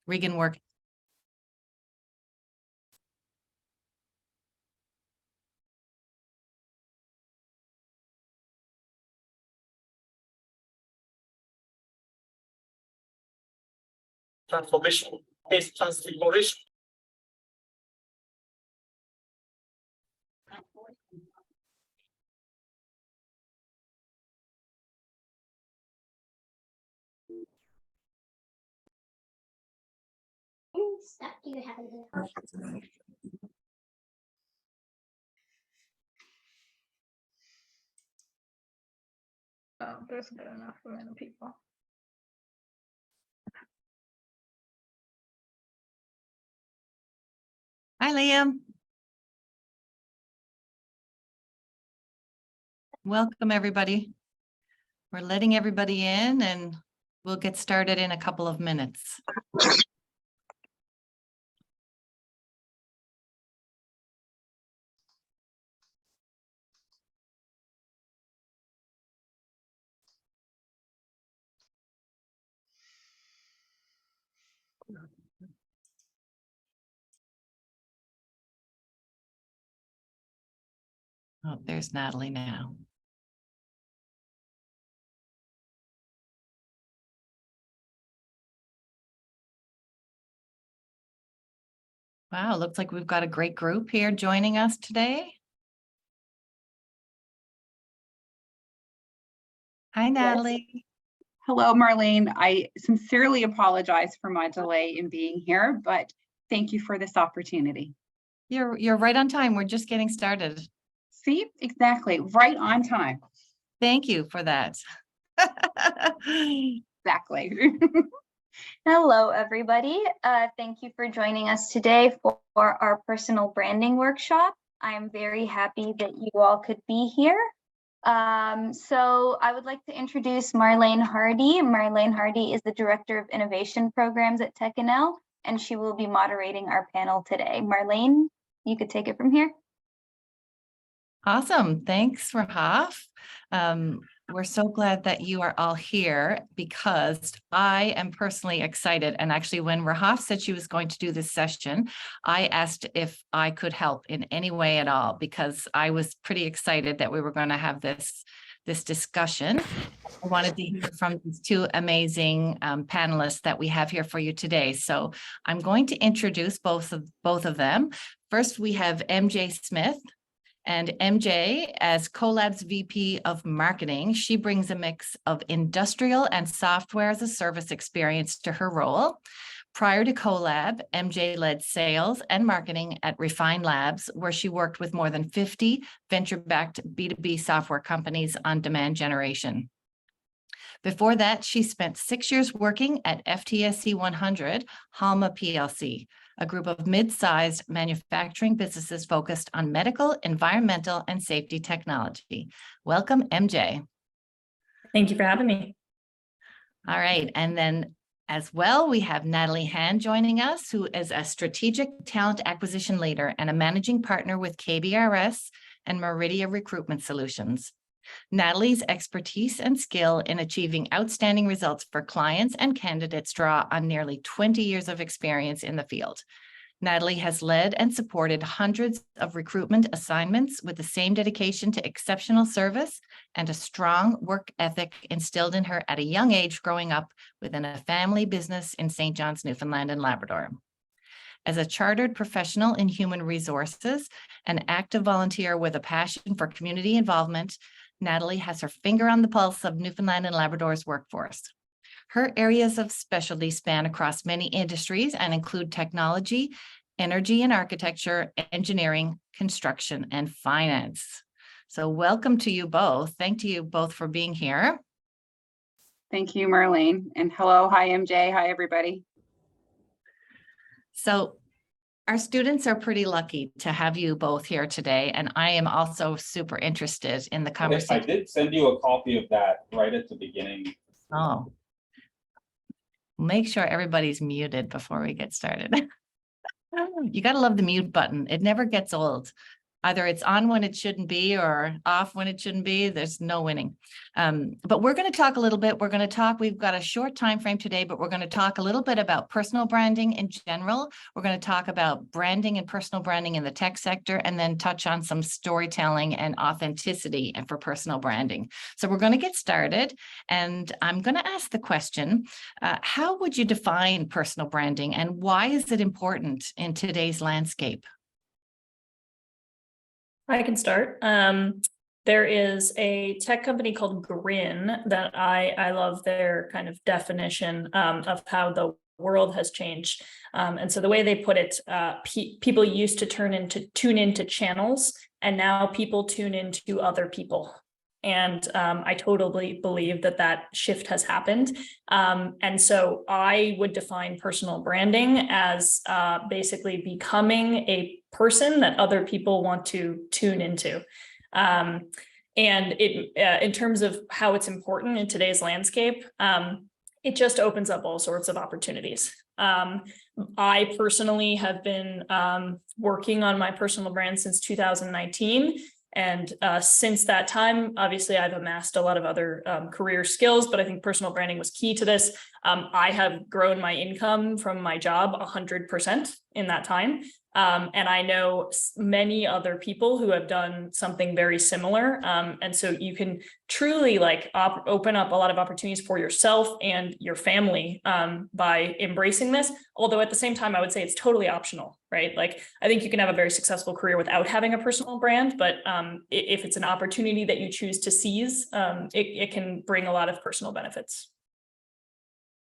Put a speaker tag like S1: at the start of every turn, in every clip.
S1: Regan work.
S2: Transformation, is transfiguration.
S3: Stuff do you have in here?
S4: Oh, there's good enough for many people.
S1: Hi, Liam. Welcome, everybody. We're letting everybody in and we'll get started in a couple of minutes. Oh, there's Natalie now. Wow, looks like we've got a great group here joining us today. Hi, Natalie.
S5: Hello, Marlene. I sincerely apologize for my delay in being here, but thank you for this opportunity.
S1: You're right on time. We're just getting started.
S5: See, exactly, right on time.
S1: Thank you for that.
S5: Exactly.
S3: Hello, everybody. Thank you for joining us today for our personal branding workshop. I'm very happy that you all could be here. So I would like to introduce Marlene Hardy. Marlene Hardy is the Director of Innovation Programs at techNL, and she will be moderating our panel today. Marlene, you could take it from here.
S1: Awesome. Thanks, Rahaf. We're so glad that you are all here because I am personally excited. And actually, when Rahaf said she was going to do this session, I asked if I could help in any way at all, because I was pretty excited that we were going to have this discussion. I wanted to hear from these two amazing panelists that we have here for you today. So I'm going to introduce both of them. First, we have MJ Smith. And MJ, as Collab's VP of Marketing, she brings a mix of industrial and software as a service experience to her role. Prior to Collab, MJ led sales and marketing at Refine Labs, where she worked with more than 50 venture-backed B2B software companies on demand generation. Before that, she spent 6 years working at FTSE 100, Halma PLC, a group of mid-sized manufacturing businesses focused on medical, environmental, and safety technology. Welcome, MJ.
S6: Thank you for having me.
S1: All right, and then as well, we have Natalie Han joining us, who is a strategic talent acquisition leader and a managing partner with KBRS and Meridia Recruitment Solutions. Natalie's expertise and skill in achieving outstanding results for clients and candidates draw on nearly 20 years of experience in the field. Natalie has led and supported hundreds of recruitment assignments with the same dedication to exceptional service and a strong work ethic instilled in her at a young age growing up within a family business in St. John's, Newfoundland and Labrador. As a chartered professional in human resources, an active volunteer with a passion for community involvement, Natalie has her finger on the pulse of Newfoundland and Labrador's workforce. Her areas of specialty span across many industries and include technology, energy and architecture, engineering, construction, and finance. So welcome to you both. Thank you both for being here.
S5: Thank you, Marlene. And hello, hi, MJ. Hi, everybody.
S1: So our students are pretty lucky to have you both here today, and I am also super interested in the conversation.
S2: I did send you a copy of that right at the beginning.
S1: Oh, make sure everybody's muted before we get started. You got to love the mute button. It never gets old. either it's on when it shouldn't be or off when it shouldn't be. There's no winning. But we're going to talk a little bit. We've got a short time frame today, but we're going to talk a little bit about personal branding in general. We're going to talk about branding and personal branding in the tech sector, and then touch on some storytelling and authenticity and for personal branding. So we're going to get started, and I'm going to ask the question, how would you define personal branding, and why is it important in today's landscape?
S6: I can start. There is a tech company called Grin that I love their kind of definition of how the world has changed. And so the way they put it, people used to tune into channels, and now people tune into other people. And I totally believe that shift has happened. And so I would define personal branding as basically becoming a person that other people want to tune into. And it, in terms of how it's important in today's landscape, it just opens up all sorts of opportunities. I personally have been working on my personal brand since 2019. And since that time, obviously, I've amassed a lot of other career skills, but I think personal branding was key to this. I have grown my income from my job 100% in that time. And I know many other people who have done something very similar. And so you can truly open up a lot of opportunities for yourself and your family by embracing this. Although at the same time, I would say it's totally optional, right? Like, I think you can have a very successful career without having a personal brand, but if it's an opportunity that you choose to seize, it can bring a lot of personal benefits.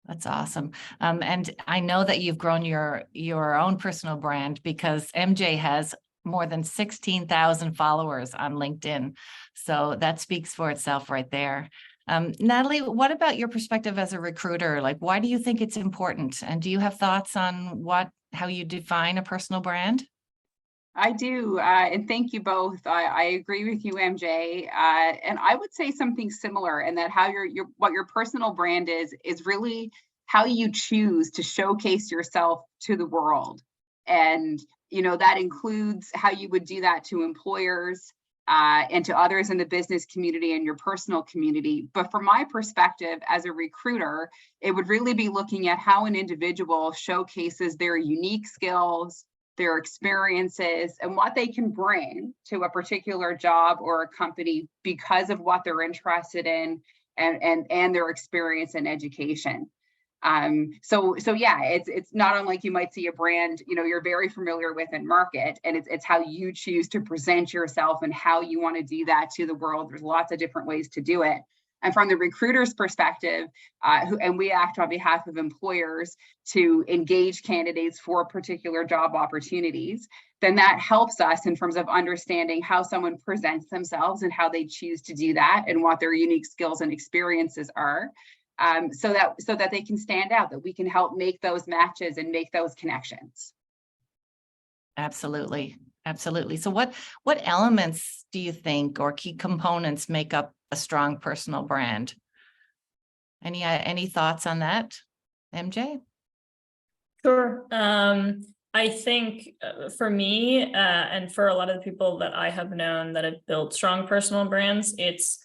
S1: That's awesome. And I know that you've grown your own personal brand, because MJ has more than 16,000 followers on LinkedIn. So that speaks for itself right there. Natalie, what about your perspective as a recruiter? Like, why do you think it's important? And do you have thoughts on how you define a personal brand?
S5: I do, and thank you both. I agree with you, MJ, and I would say something similar, in that how what your personal brand is really how you choose to showcase yourself to the world, and that includes how you would do that to employers and to others in the business community and your personal community. But from my perspective as a recruiter, it would really be looking at how an individual showcases their unique skills, their experiences, and what they can bring to a particular job or a company because of what they're interested in and their experience in education. So yeah, it's not unlike you might see a brand you're very familiar with in market, and it's how you choose to present yourself and how you want to do that to the world. There's lots of different ways to do it. And from the recruiter's perspective, and we act on behalf of employers to engage candidates for particular job opportunities, then that helps us in terms of understanding how someone presents themselves and how they choose to do that and what their unique skills and experiences are, so that they can stand out, that we can help make those matches and make those connections.
S1: Absolutely. Absolutely. So what elements do you think, or key components, make up a strong personal brand? Any thoughts on that, MJ?
S6: Sure. I think for me and for a lot of the people that I have known that have built strong personal brands, it's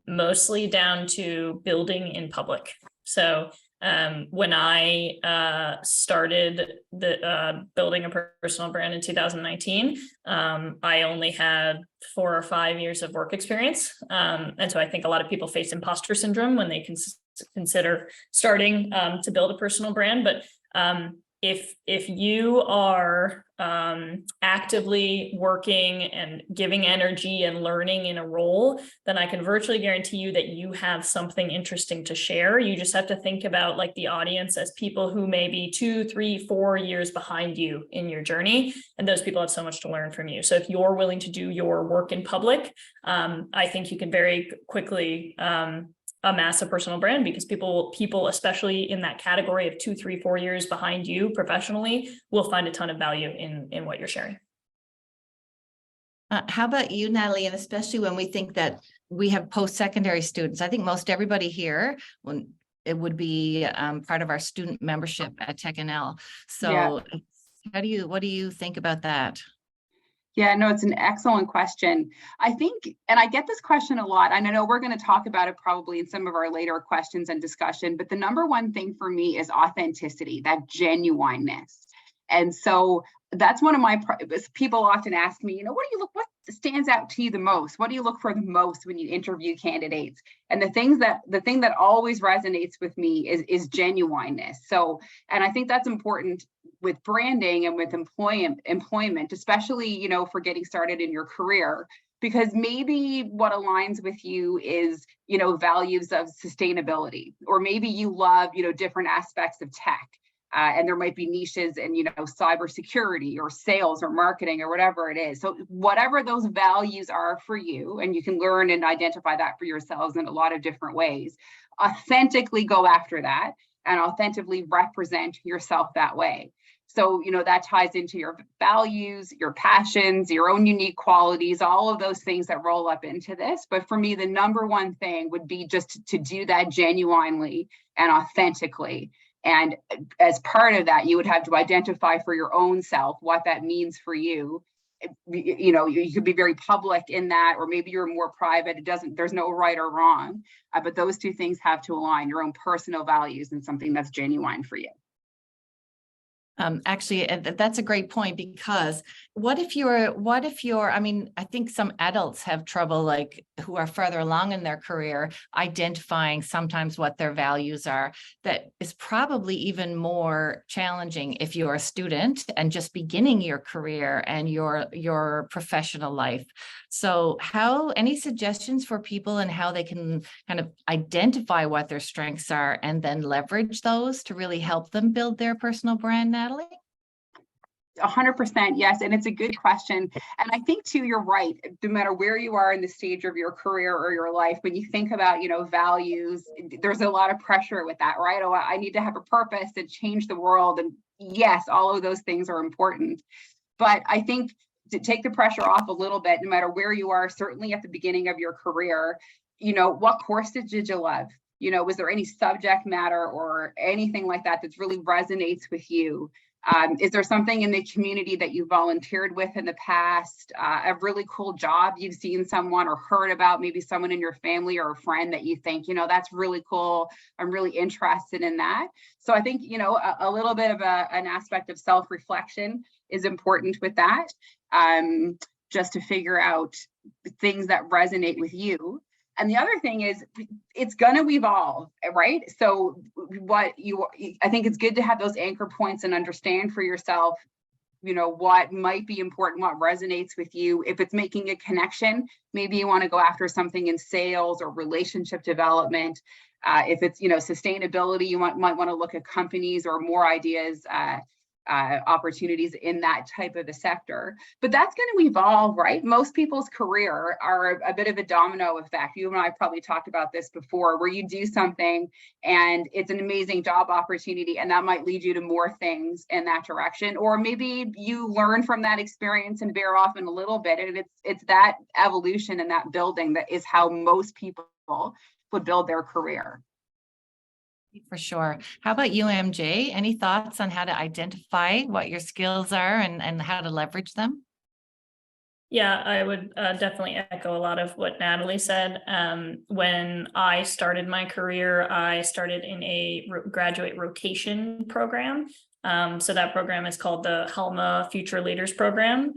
S6: mostly down to building in public. So when I started building a personal brand in 2019, I only had 4 or 5 years of work experience. And so I think a lot of people face imposter syndrome when they consider starting to build a personal brand. But if you are actively working and giving energy and learning in a role, then I can virtually guarantee you that you have something interesting to share. You just have to think about the audience as people who may be 2, 3, 4 years behind you in your journey. And those people have so much to learn from you. So if you're willing to do your work in public, I think you can very quickly amass a personal brand, because people, especially in that category of 2, 3, 4 years behind you professionally, will find a ton of value in what you're sharing.
S1: How about you, Natalie? And especially when we think that we have post-secondary students, I think most everybody here, when it would be part of our student membership at techNL. So yeah. What do you think about that?
S5: Yeah, no, it's an excellent question. I think, and I get this question a lot, and I know we're going to talk about it probably in some of our later questions and discussion, but the number one thing for me is authenticity, that genuineness. And so that's one of my, people often ask me, what what stands out to you the most? What do you look for the most when you interview candidates? And the thing that always resonates with me is genuineness. So, and I think that's important with branding and with employment, especially, for getting started in your career, because maybe what aligns with you is, values of sustainability, or maybe you love, different aspects of tech. And there might be niches in, cybersecurity or sales or marketing or whatever it is. So whatever those values are for you, and you can learn and identify that for yourselves in a lot of different ways, authentically go after that and authentically represent yourself that way. So, that ties into your values, your passions, your own unique qualities, all of those things that roll up into this. But for me, the number one thing would be just to do that genuinely and authentically. And as part of that, you would have to identify for your own self what that means for you. You could be very public in that, or maybe you're more private. There's no right or wrong, but those two things have to align, your own personal values and something that's genuine for you.
S1: Actually, that's a great point, because what if you're, I think some adults have trouble, like who are further along in their career, identifying sometimes what their values are. That is probably even more challenging if you're a student and just beginning your career and your professional life. So any suggestions for people and how they can kind of identify what their strengths are and then leverage those to really help them build their personal brand, Natalie?
S5: 100%, yes. And it's a good question. And I think too, you're right. No matter where you are in the stage of your career or your life, when you think about, values, there's a lot of pressure with that, right? Oh, I need to have a purpose and change the world. And yes, all of those things are important. But I think to take the pressure off a little bit, no matter where you are, certainly at the beginning of your career, what courses did you love? Was there any subject matter or anything like that that really resonates with you? Is there something in the community that you volunteered with in the past, a really cool job you've seen someone or heard about, maybe someone in your family or a friend that you think, that's really cool, I'm really interested in that. So I think, a little bit of an aspect of self-reflection is important with that, just to figure out things that resonate with you. And the other thing is, it's going to evolve, right? So I think it's good to have those anchor points and understand for yourself, what might be important, what resonates with you. If it's making a connection, maybe you want to go after something in sales or relationship development. If it's, sustainability, you might want to look at companies or more ideas, opportunities in that type of a sector. But that's going to evolve, right? Most people's career are a bit of a domino effect. You and I probably talked about this before, where you do something and it's an amazing job opportunity, and that might lead you to more things in that direction. Or maybe you learn from that experience and veer off in a little bit. And it's that evolution and that building that is how most people would build their career.
S1: For sure. How about you, MJ? Any thoughts on how to identify what your skills are and how to leverage them?
S6: Yeah, I would definitely echo a lot of what Natalie said. When I started my career, I started in a graduate rotation program. So that program is called the Halma Future Leaders Program.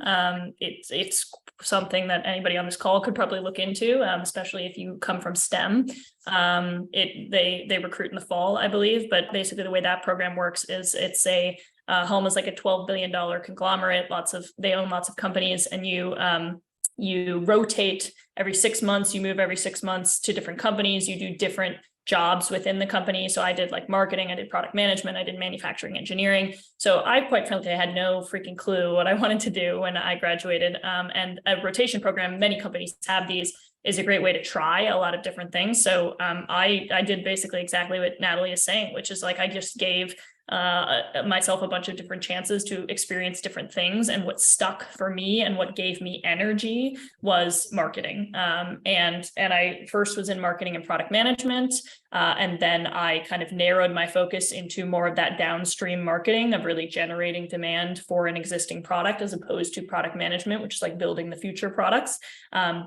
S6: It's something that anybody on this call could probably look into, especially if you come from STEM. They recruit in the fall, I believe, but basically the way that program works is it's Halma is like a $12 billion conglomerate. They own lots of companies, and you rotate every 6 months. You move every 6 months to different companies. You do different jobs within the company. So I did like marketing, I did product management, I did manufacturing engineering. So I quite frankly, I had no freaking clue what I wanted to do when I graduated. And a rotation program, many companies have these, is a great way to try a lot of different things. So I did basically exactly what Natalie is saying, which is like, I just gave myself a bunch of different chances to experience different things. And what stuck for me and what gave me energy was marketing. And I first was in marketing and product management. And then I kind of narrowed my focus into more of that downstream marketing of really generating demand for an existing product as opposed to product management, which is like building the future products,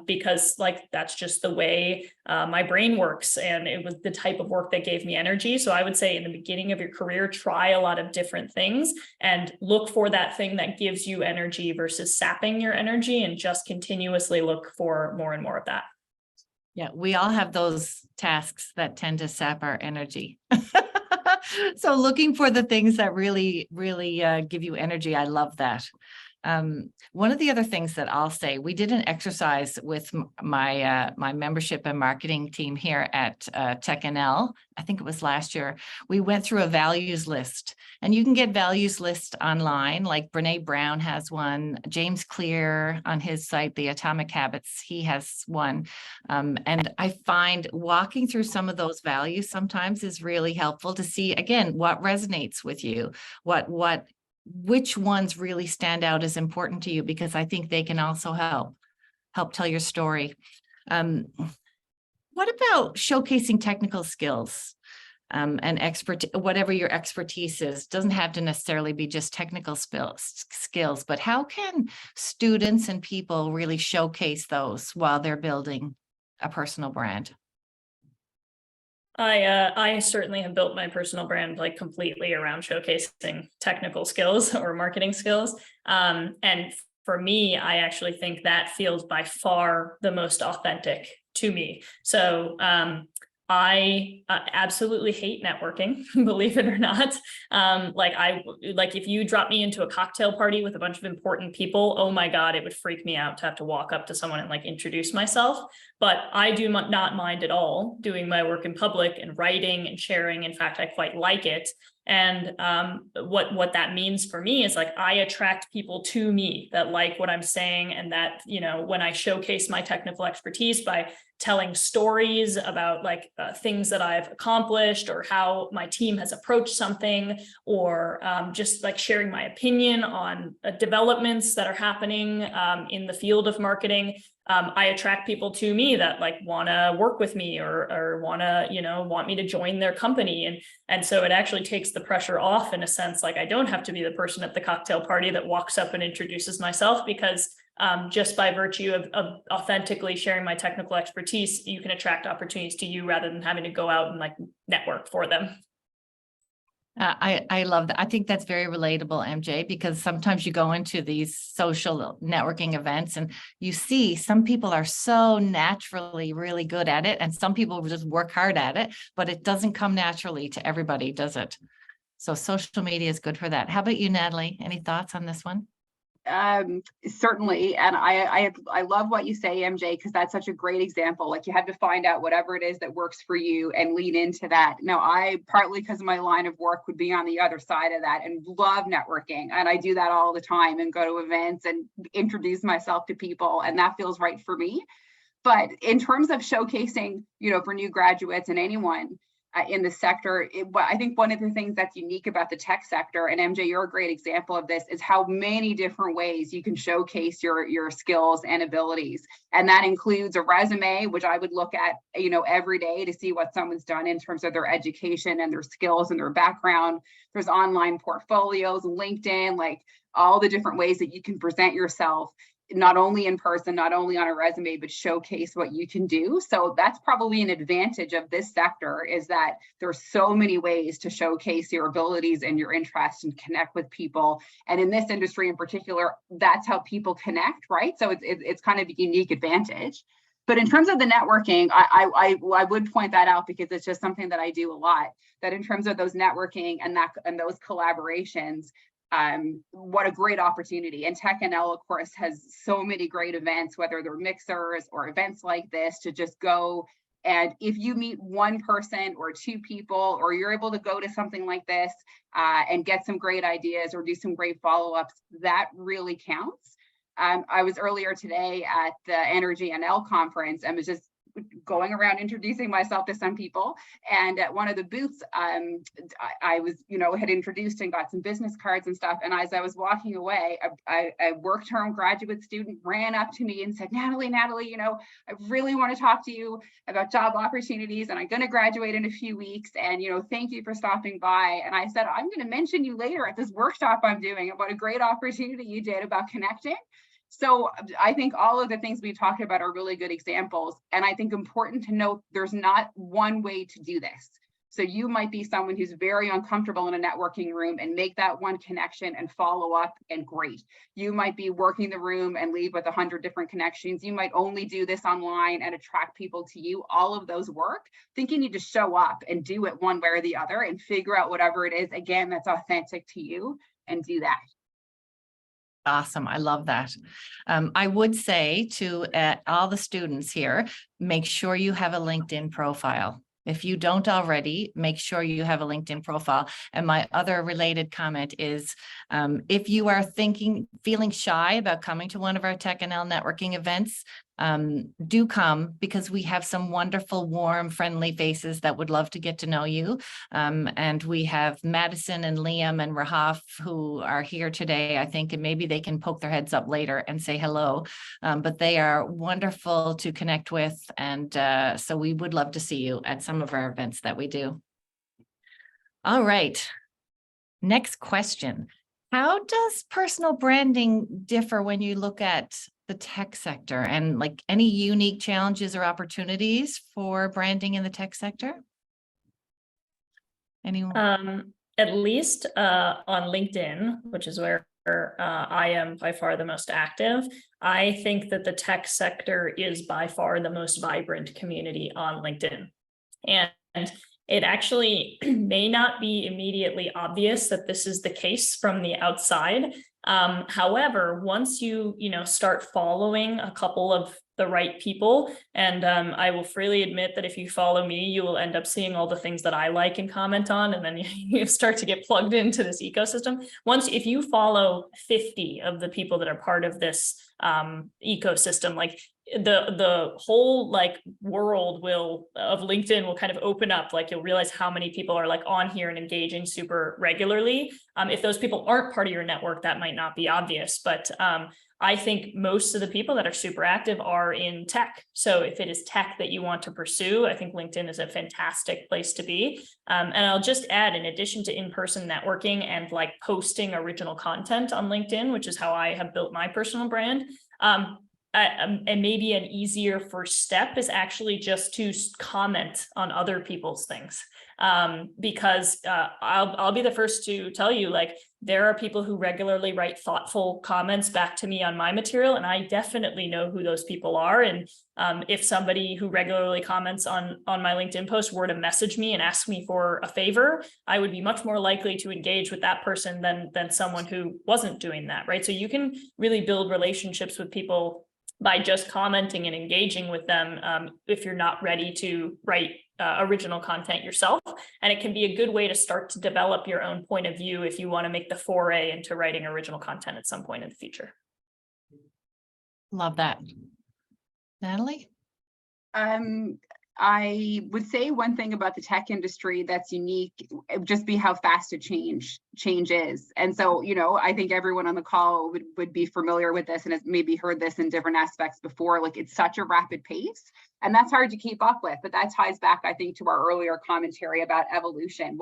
S6: because like that's just the way my brain works. And it was the type of work that gave me energy. So I would say in the beginning of your career, try a lot of different things and look for that thing that gives you energy versus sapping your energy, and just continuously look for more and more of that.
S1: Yeah, we all have those tasks that tend to sap our energy. So looking for the things that really give you energy. I love that. One of the other things that I'll say, we did an exercise with my membership and marketing team here at techNL. I think it was last year. We went through a values list, and you can get values list online. Like Brene Brown has one. James Clear on his site, The Atomic Habits, he has one. And I find walking through some of those values sometimes is really helpful to see, again, what resonates with you, which ones really stand out as important to you, because I think they can also help tell your story. What about showcasing technical skills and expertise, whatever your expertise is? Doesn't have to necessarily be just technical skills, but how can students and people really showcase those while they're building a personal brand?
S6: I certainly have built my personal brand like completely around showcasing technical skills or marketing skills. And for me, I actually think that feels by far the most authentic to me. So I absolutely hate networking, believe it or not. Like if you drop me into a cocktail party with a bunch of important people, oh my God, it would freak me out to have to walk up to someone and like introduce myself. But I do not mind at all doing my work in public and writing and sharing. In fact, I quite like it. And what that means for me is like I attract people to me that like what I'm saying, and that, you know, when I showcase my technical expertise by telling stories about like things that I've accomplished or how my team has approached something, or just like sharing my opinion on developments that are happening in the field of marketing, I attract people to me that like want to work with me or want to, you know, want me to join their company. And so it actually takes the pressure off in a sense. Like I don't have to be the person at the cocktail party that walks up and introduces myself, because just by virtue of authentically sharing my technical expertise, you can attract opportunities to you rather than having to go out and like network for them.
S1: I love that. I think that's very relatable, MJ, because sometimes you go into these social networking events and you see some people are so naturally really good at it, and some people just work hard at it, but it doesn't come naturally to everybody, does it? So social media is good for that. How about you, Natalie? Any thoughts on this one?
S5: Certainly. And I love what you say, MJ, because that's such a great example. Like you have to find out whatever it is that works for you and lean into that. Now, I partly because of my line of work would be on the other side of that and love networking. And I do that all the time and go to events and introduce myself to people. And that feels right for me. But in terms of showcasing, you know, for new graduates and anyone in the sector, I think one of the things that's unique about the tech sector, and MJ, you're a great example of this, is how many different ways you can showcase your skills and abilities. And that includes a resume, which I would look at, you know, every day to see what someone's done in terms of their education and their skills and their background. There's online portfolios, LinkedIn, like all the different ways that you can present yourself, not only in person, not only on a resume, but showcase what you can do. So that's probably an advantage of this sector, is that there's so many ways to showcase your abilities and your interests and connect with people. And in this industry in particular, that's how people connect, right? So it's kind of a unique advantage. But in terms of the networking, I would point that out because it's just something that I do a lot, that in terms of those networking and those collaborations, what a great opportunity. And techNL, of course, has so many great events, whether they're mixers or events like this, to just go. And if you meet one person or two people, or you're able to go to something like this and get some great ideas or do some great follow-ups, that really counts. I was earlier today at the Energy NL conference and was just going around introducing myself to some people. And at one of the booths, I was, had introduced and got some business cards and stuff. And as I was walking away, a work-term graduate student ran up to me and said, Natalie, I really want to talk to you about job opportunities, and I'm going to graduate in a few weeks. And, thank you for stopping by. And I said, I'm going to mention you later at this workshop I'm doing about a great opportunity you did about connecting. So I think all of the things we talked about are really good examples. And I think important to note, there's not one way to do this. So you might be someone who's very uncomfortable in a networking room and make that one connection and follow up, and great. You might be working the room and leave with 100 different connections. You might only do this online and attract people to you. All of those work. I think you need to show up and do it one way or the other and figure out whatever it is, again, that's authentic to you, and do that.
S1: Awesome. I love that. I would say to all the students here, make sure you have a LinkedIn profile. If you don't already, make sure you have a LinkedIn profile. And my other related comment is, if you are feeling shy about coming to one of our techNL networking events, do come, because we have some wonderful, warm, friendly faces that would love to get to know you. And we have Madison and Liam and Rahaf who are here today, I think, and maybe they can poke their heads up later and say hello. But they are wonderful to connect with. And so we would love to see you at some of our events that we do. All right. Next question. How does personal branding differ when you look at the tech sector, and like any unique challenges or opportunities for branding in the tech sector? Anyone?
S6: At least on LinkedIn, which is where I am by far the most active, I think that the tech sector is by far the most vibrant community on LinkedIn. And it actually may not be immediately obvious that this is the case from the outside. However, once you start following a couple of the right people, and I will freely admit that if you follow me, you will end up seeing all the things that I like and comment on, and then you start to get plugged into this ecosystem. If you follow 50 of the people that are part of this ecosystem, like the whole world of LinkedIn will kind of open up. Like, you'll realize how many people are on here and engaging super regularly. If those people aren't part of your network, that might not be obvious, but I think most of the people that are super active are in tech. So if it is tech that you want to pursue, I think LinkedIn is a fantastic place to be. And I'll just add, in addition to in-person networking and posting original content on LinkedIn, which is how I have built my personal brand, and maybe an easier first step is actually just to comment on other people's things. Because I'll be the first to tell you, there are people who regularly write thoughtful comments back to me on my material, and I definitely know who those people are. And if somebody who regularly comments on my LinkedIn post were to message me and ask me for a favor, I would be much more likely to engage with that person than someone who wasn't doing that, right? So you can really build relationships with people by just commenting and engaging with them if you're not ready to write original content yourself. And it can be a good way to start to develop your own point of view if you want to make the foray into writing original content at some point in the future.
S1: Love that. Natalie?
S5: I would say one thing about the tech industry that's unique, it would just be how fast a change is. And so, I think everyone on the call would be familiar with this and has maybe heard this in different aspects before. It's such a rapid pace, and that's hard to keep up with. But that ties back, I think, to our earlier commentary about evolution.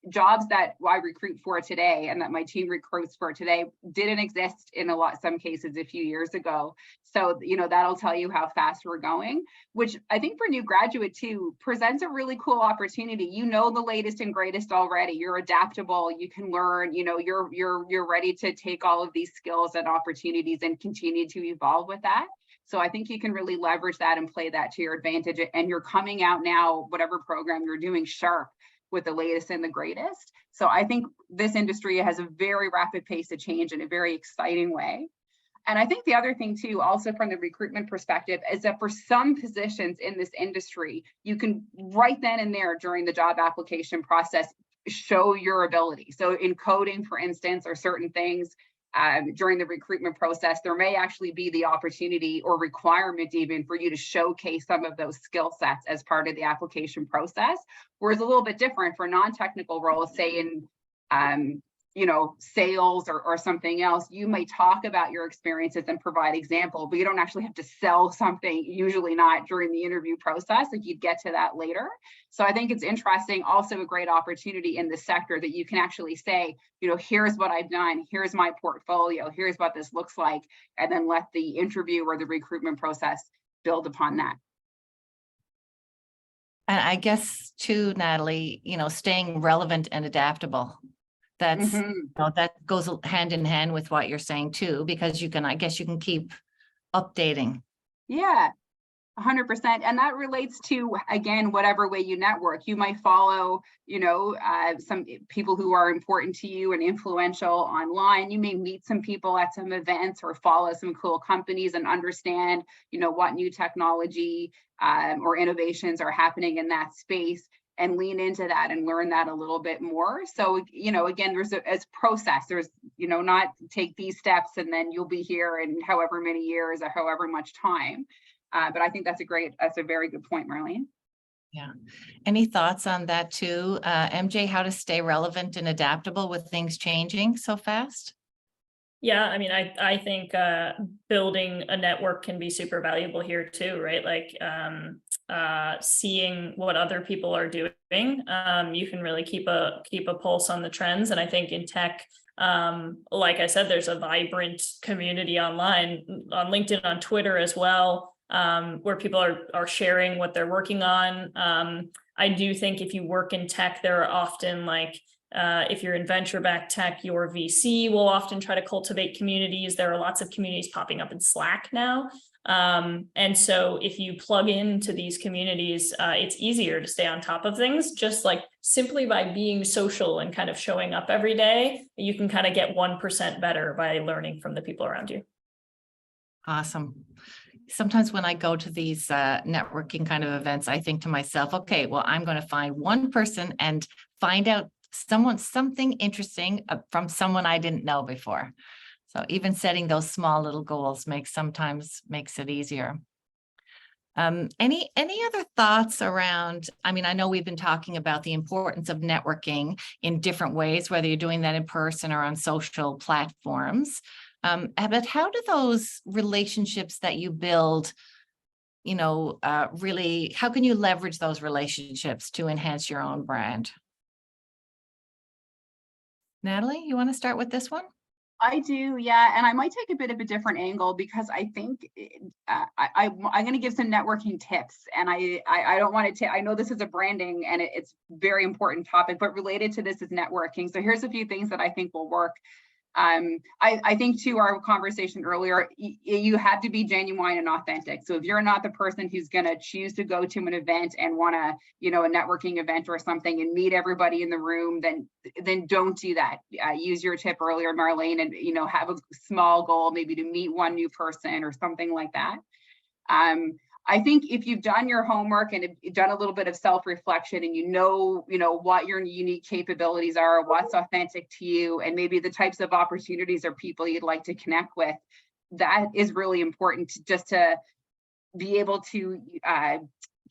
S5: Jobs that I recruit for today and that my team recruits for today didn't exist in some cases a few years ago. So, that'll tell you how fast we're going, which I think for new graduate too presents a really cool opportunity. The latest and greatest already. You're adaptable, you can learn, you're ready to take all of these skills and opportunities and continue to evolve with that. So I think you can really leverage that and play that to your advantage. And you're coming out now, whatever program you're doing, sharp with the latest and the greatest. So I think this industry has a very rapid pace of change in a very exciting way. And I think the other thing too, also from the recruitment perspective, is that for some positions in this industry, you can right then and there during the job application process, show your ability. So in coding, for instance, or certain things, during the recruitment process, there may actually be the opportunity or requirement even for you to showcase some of those skill sets as part of the application process. Whereas a little bit different for non-technical roles, say in sales or something else, you may talk about your experiences and provide example, but you don't actually have to sell something, usually not during the interview process. Like, you'd get to that later. So I think it's interesting, also a great opportunity in this sector that you can actually say, here's what I've done, here's my portfolio, here's what this looks like, and then let the interview or the recruitment process build upon that.
S1: And I guess too, Natalie, staying relevant and adaptable. That's, that goes hand in hand with what you're saying too, because I guess you can keep updating.
S5: Yeah, 100%. And that relates to, again, whatever way you network. You might follow, some people who are important to you and influential online. You may meet some people at some events or follow some cool companies and understand, what new technology or innovations are happening in that space, and lean into that and learn that a little bit more. So, again, there's a process. There's, not take these steps and then you'll be here in however many years or however much time. But I think that's a very good point, Marlene.
S1: Yeah. Any thoughts on that too? MJ, how to stay relevant and adaptable with things changing so fast?
S6: Yeah, I mean, I think building a network can be super valuable here too, right? Like seeing what other people are doing, you can really keep a pulse on the trends. And I think in tech, like I said, there's a vibrant community online, on LinkedIn, on Twitter as well, where people are sharing what they're working on. I do think if you work in tech, there are often if you're in venture-backed tech, your VC will often try to cultivate communities. There are lots of communities popping up in Slack now. And so if you plug into these communities, it's easier to stay on top of things, just like simply by being social and kind of showing up every day. You can kind of get 1% better by learning from the people around you.
S1: Awesome. Sometimes when I go to these networking kind of events, I think to myself, okay, well, I'm going to find one person and find out something interesting from someone I didn't know before. So even setting those small little goals sometimes makes it easier. Any other thoughts around, I mean, I know we've been talking about the importance of networking in different ways, whether you're doing that in person or on social platforms. But how do those relationships that you build, really, how can you leverage those relationships to enhance your own brand? Natalie, you want to start with this one?
S5: I do, yeah, and I might take a bit of a different angle because I think I'm going to give some networking tips, and I don't want to. I know this is a branding and it's a very important topic, but related to this is networking. So here's a few things that I think will work. I think to our conversation earlier, you have to be genuine and authentic. So if you're not the person who's going to choose to go to an event and want to, a networking event or something and meet everybody in the room, then don't do that. Use your tip earlier, Marlene, and, have a small goal, maybe to meet one new person or something like that. I think if you've done your homework and done a little bit of self-reflection and you know what your unique capabilities are, what's authentic to you, and maybe the types of opportunities or people you'd like to connect with, that is really important just to be able to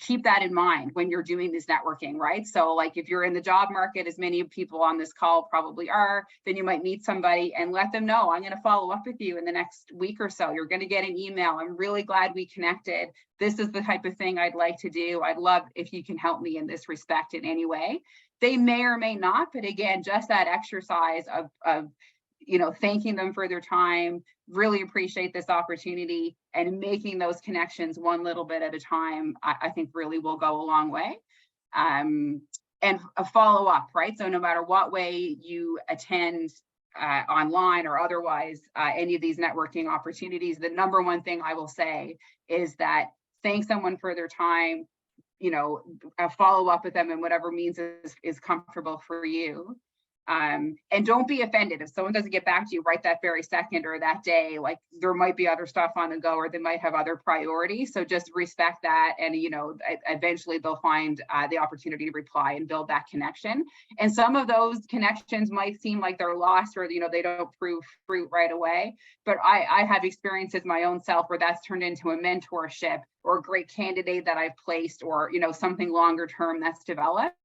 S5: keep that in mind when you're doing this networking, right? So like if you're in the job market, as many people on this call probably are, then you might meet somebody and let them know, I'm going to follow up with you in the next week or so. You're going to get an email. I'm really glad we connected. This is the type of thing I'd like to do. I'd love if you can help me in this respect in any way. They may or may not, but again, just that exercise of thanking them for their time, really appreciate this opportunity, and making those connections one little bit at a time, I think really will go a long way. And a follow up, right? So no matter what way you attend online or otherwise, any of these networking opportunities, the number one thing I will say is that thank someone for their time, follow up with them in whatever means is comfortable for you. And don't be offended if someone doesn't get back to you right that very second or that day. Like, there might be other stuff on the go, or they might have other priorities. So just respect that, and eventually they'll find the opportunity to reply and build that connection. And some of those connections might seem like they're lost, or they don't prove fruit right away. But I have experiences my own self where that's turned into a mentorship, or a great candidate that I've placed, or something longer term that's developed.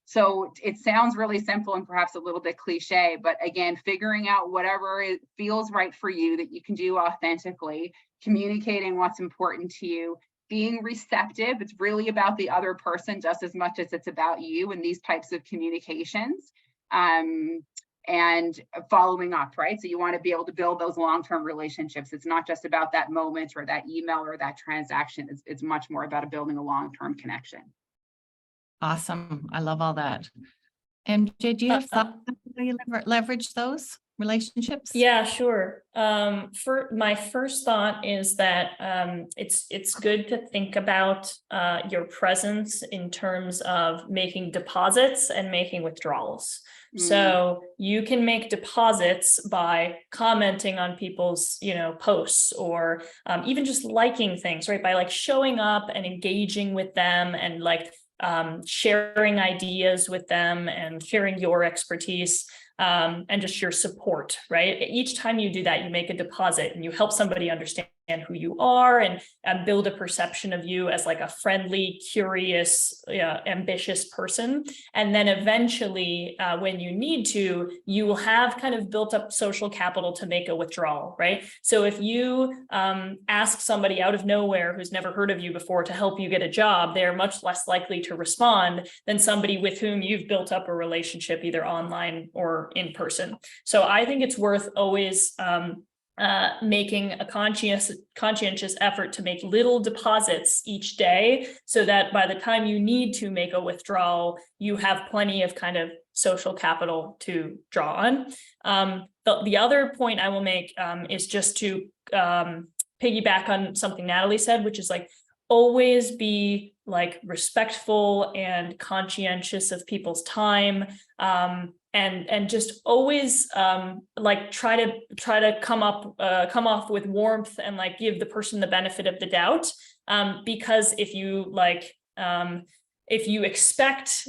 S5: So it sounds really simple and perhaps a little bit cliche, but again, figuring out whatever it feels right for you that you can do authentically, communicating what's important to you, being receptive. It's really about the other person just as much as it's about you in these types of communications. And following up, right? So you want to be able to build those long-term relationships. It's not just about that moment or that email or that transaction. It's much more about building a long-term connection.
S1: Awesome. I love all that. MJ, do you have thoughts on how you leverage those relationships?
S6: Yeah, sure. For my first thought is that it's good to think about your presence in terms of making deposits and making withdrawals. So you can make deposits by commenting on people's, posts, or even just liking things, right? By like showing up and engaging with them, and like sharing ideas with them, and sharing your expertise, and just your support, right? Each time you do that, you make a deposit and you help somebody understand who you are, and build a perception of you as like a friendly, curious, ambitious person. And then eventually, when you need to, you will have kind of built up social capital to make a withdrawal, right? So if you ask somebody out of nowhere who's never heard of you before to help you get a job, they're much less likely to respond than somebody with whom you've built up a relationship, either online or in person. So I think it's worth always making a conscientious effort to make little deposits each day, so that by the time you need to make a withdrawal, you have plenty of kind of social capital to draw on. The other point I will make is just to piggyback on something Natalie said, which is like, always be like respectful and conscientious of people's time, and just always like try to come off with warmth, and like give the person the benefit of the doubt, because if you expect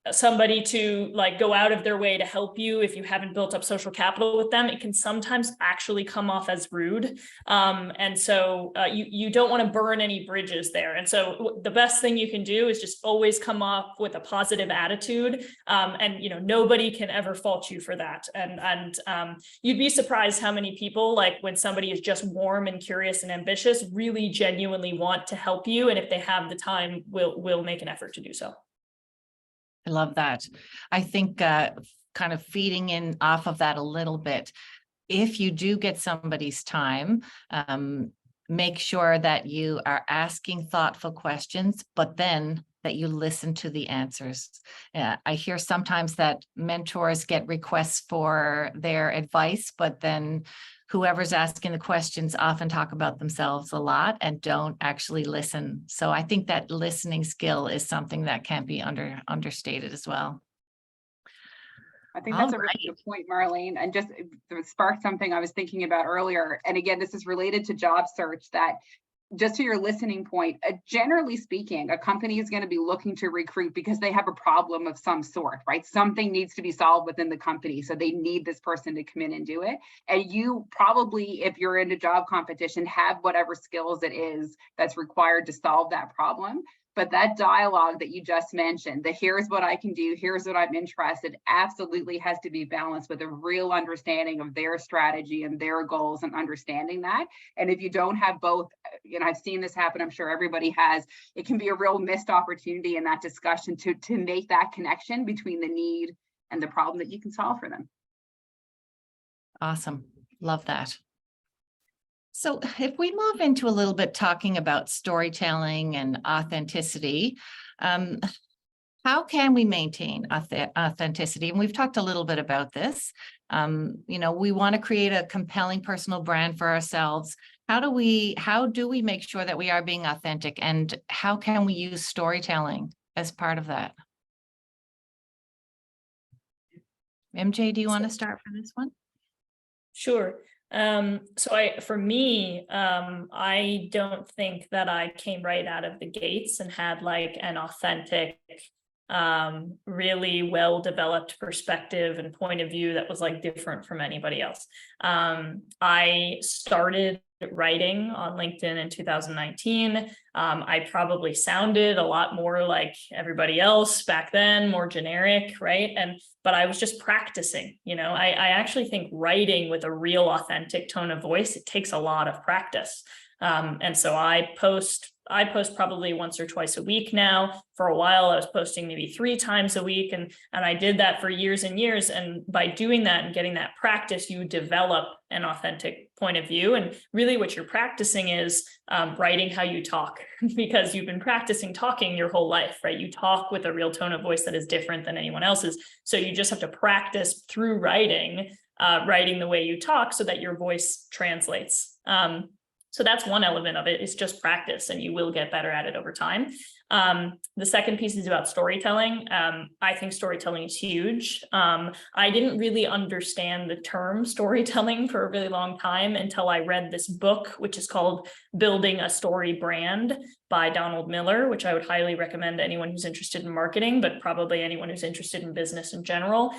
S6: somebody to like go out of their way to help you, if you haven't built up social capital with them, it can sometimes actually come off as rude. And so you don't want to burn any bridges there. And so the best thing you can do is just always come up with a positive attitude. And nobody can ever fault you for that. And you'd be surprised how many people, like when somebody is just warm and curious and ambitious, really genuinely want to help you. And if they have the time, will make an effort to do so.
S1: I love that. I think kind of feeding in off of that a little bit, if you do get somebody's time, make sure that you are asking thoughtful questions, but then that you listen to the answers. I hear sometimes that mentors get requests for their advice, but then whoever's asking the questions often talk about themselves a lot and don't actually listen. So I think that listening skill is something that can't be understated as well.
S5: I think that's a really good point, Marlene, and just sparked something I was thinking about earlier. And again, this is related to job search, that just to your listening point, generally speaking, a company is going to be looking to recruit because they have a problem of some sort, right? Something needs to be solved within the company. So they need this person to come in and do it. And you probably, if you're in a job competition, have whatever skills it is that's required to solve that problem. But that dialogue that you just mentioned, the here's what I can do, here's what I'm interested, absolutely has to be balanced with a real understanding of their strategy and their goals, and understanding that. And if you don't have both, I've seen this happen, I'm sure everybody has, it can be a real missed opportunity in that discussion to make that connection between the need and the problem that you can solve for them.
S1: Awesome. Love that. So if we move into a little bit talking about storytelling and authenticity, how can we maintain authenticity? And we've talked a little bit about this. We want to create a compelling personal brand for ourselves. How do we make sure that we are being authentic, and how can we use storytelling as part of that? MJ, do you want to start for this one?
S6: Sure. For me, I don't think that I came right out of the gates and had like an authentic, really well-developed perspective and point of view that was like different from anybody else. I started writing on LinkedIn in 2019. I probably sounded a lot more like everybody else back then, more generic, right? But I was just practicing, I actually think writing with a real authentic tone of voice, it takes a lot of practice. And so I post probably once or twice a week now. For a while, I was posting maybe 3 times a week. And I did that for years and years. And by doing that and getting that practice, you develop an authentic point of view. And really what you're practicing is writing how you talk, because you've been practicing talking your whole life, right? You talk with a real tone of voice that is different than anyone else's. So you just have to practice through writing the way you talk so that your voice translates. So that's one element of it, is just practice, and you will get better at it over time. The second piece is about storytelling. I think storytelling is huge. I didn't really understand the term storytelling for a really long time until I read this book, which is called Building a Story Brand by Donald Miller, which I would highly recommend to anyone who's interested in marketing, but probably anyone who's interested in business in general,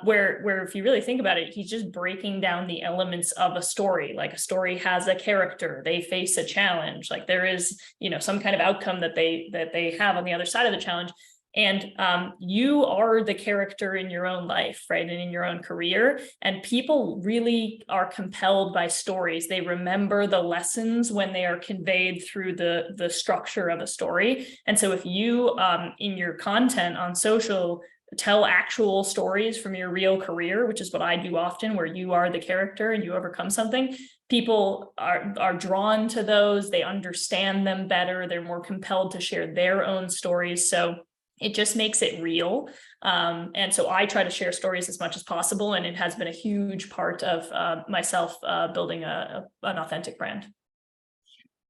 S6: where if you really think about it, he's just breaking down the elements of a story. Like a story has a character, they face a challenge, like there is, some kind of outcome that they have on the other side of the challenge. And you are the character in your own life, right? And in your own career. And people really are compelled by stories. They remember the lessons when they are conveyed through the structure of a story. And so if you, in your content on social, tell actual stories from your real career, which is what I do often, where you are the character and you overcome something, people are drawn to those. They understand them better. They're more compelled to share their own stories. So it just makes it real. And so I try to share stories as much as possible. And it has been a huge part of myself building an authentic brand.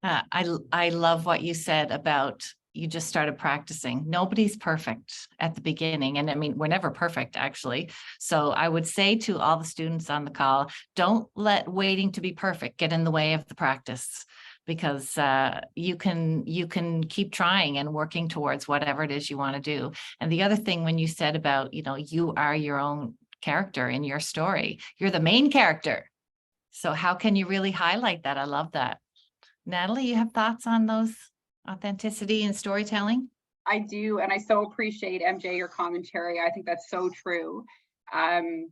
S1: I love what you said about you just started practicing. Nobody's perfect at the beginning. And I mean, we're never perfect, actually. So I would say to all the students on the call, don't let waiting to be perfect get in the way of the practice, because you can keep trying and working towards whatever it is you want to do. And the other thing, when you said about, you are your own character in your story, you're the main character. So how can you really highlight that? I love that. Natalie, you have thoughts on those authenticity and storytelling?
S5: I do, and I so appreciate, MJ, your commentary. I think that's so true. And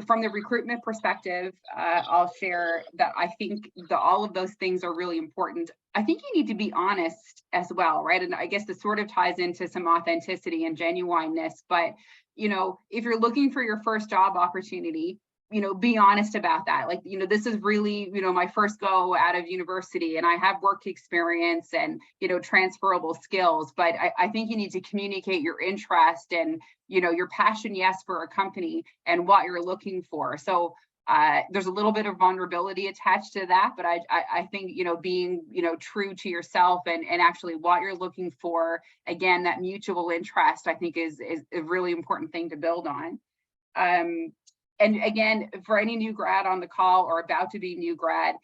S5: from the recruitment perspective, I'll share that I think all of those things are really important. I think you need to be honest as well, right? And I guess this sort of ties into some authenticity and genuineness. But, if you're looking for your first job opportunity, be honest about that. Like, this is really, my first go out of university, and I have work experience and, transferable skills, but I think you need to communicate your interest and, your passion, yes, for a company and what you're looking for. So there's a little bit of vulnerability attached to that, but I think, being, true to yourself and actually what you're looking for, again, that mutual interest, I think is a really important thing to build on. And again, for any new grad on the call or about to be new grad,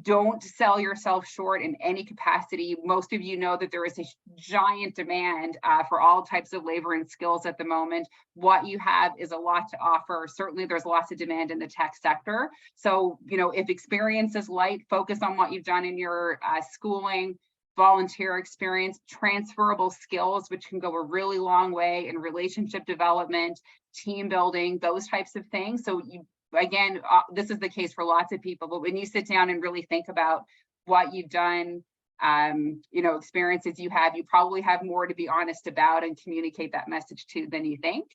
S5: don't sell yourself short in any capacity. Most of you know that there is a giant demand for all types of labor and skills at the moment. What you have is a lot to offer. Certainly, there's lots of demand in the tech sector. So, if experience is light, focus on what you've done in your schooling, volunteer experience, transferable skills, which can go a really long way in relationship development, team building, those types of things. So again, this is the case for lots of people, but when you sit down and really think about what you've done, experiences you probably have more to be honest about and communicate that message to than you think.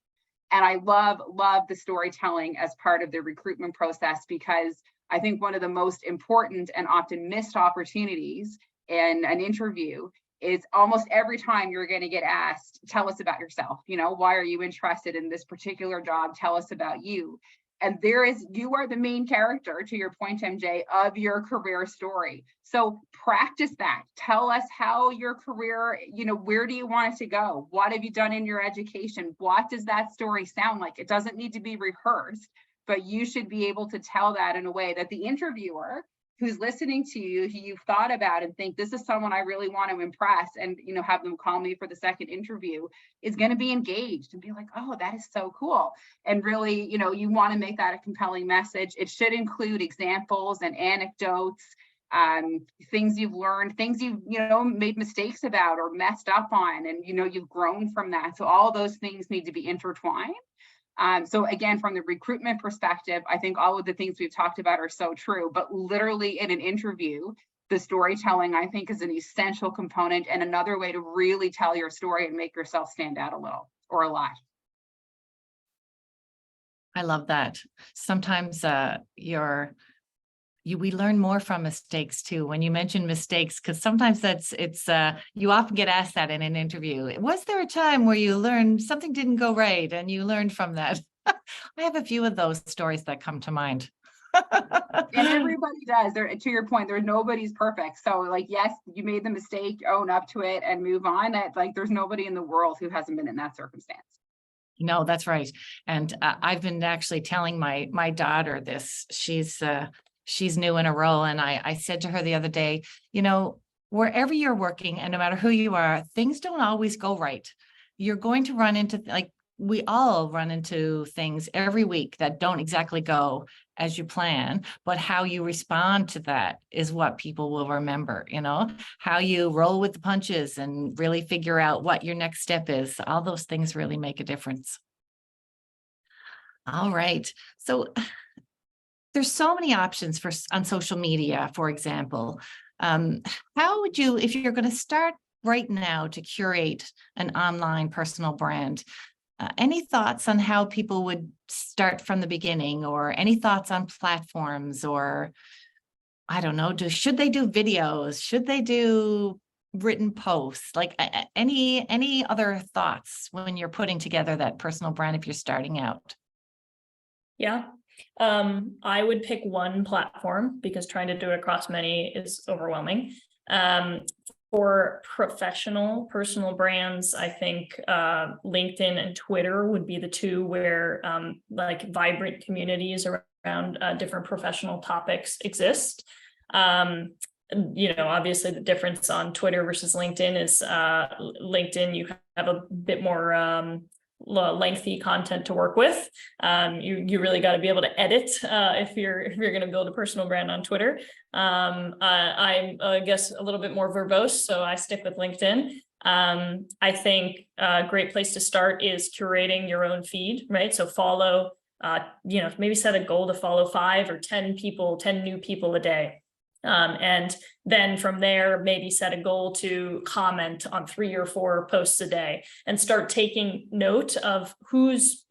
S5: And I love the storytelling as part of the recruitment process, because I think one of the most important and often missed opportunities in an interview is almost every time you're going to get asked, tell us about yourself. Why are you interested in this particular job? Tell us about you. And you are the main character, to your point, MJ, of your career story. So practice that. Tell us how your career, where do you want it to go? What have you done in your education? What does that story sound like? It doesn't need to be rehearsed, but you should be able to tell that in a way that the interviewer who's listening to you, who you've thought about and think, this is someone I really want to impress, and have them call me for the second interview, is going to be engaged and be like, oh, that is so cool. And really, you want to make that a compelling message. It should include examples and anecdotes, things you've learned, things you've made mistakes about or messed up on, and you've grown from that. So all those things need to be intertwined. So again, from the recruitment perspective, I think all of the things we've talked about are so true, but literally in an interview, the storytelling, I think, is an essential component and another way to really tell your story and make yourself stand out a little or a lot.
S1: I love that. Sometimes we learn more from mistakes too. When you mention mistakes, because sometimes you often get asked that in an interview. Was there a time where you learned something didn't go right and you learned from that? I have a few of those stories that come to mind.
S5: And everybody does. To your point, nobody's perfect. So yes, you made the mistake, own up to it and move on. That there's nobody in the world who hasn't been in that circumstance. No,
S1: that's right. And I've been actually telling my daughter this. She's new in a role. And I said to her the other day, wherever you're working and no matter who you are, things don't always go right. You're going to run into, we all run into things every week that don't exactly go as you plan, but how you respond to that is what people will remember, how you roll with the punches and really figure out what your next step is. All those things really make a difference. All right. So there's so many options on social media, for example. How would you, if you're going to start right now to curate an online personal brand, any thoughts on how people would start from the beginning, or any thoughts on platforms, or I don't know, should they do videos? Should they do written posts? Any other thoughts when you're putting together that personal brand if you're starting out?
S6: Yeah. I would pick one platform because trying to do it across many is overwhelming. For professional personal brands, I think LinkedIn and Twitter would be the two where vibrant communities around different professional topics exist. Obviously the difference on Twitter versus LinkedIn is LinkedIn, you have a bit more lengthy content to work with. You really got to be able to edit if you're going to build a personal brand on Twitter. I'm I guess a little bit more verbose, so I stick with LinkedIn. I think a great place to start is curating your own feed, right? So follow, maybe set a goal to follow 5 or 10 new people a day. And then from there, maybe set a goal to comment on 3 or 4 posts a day and start taking note of whose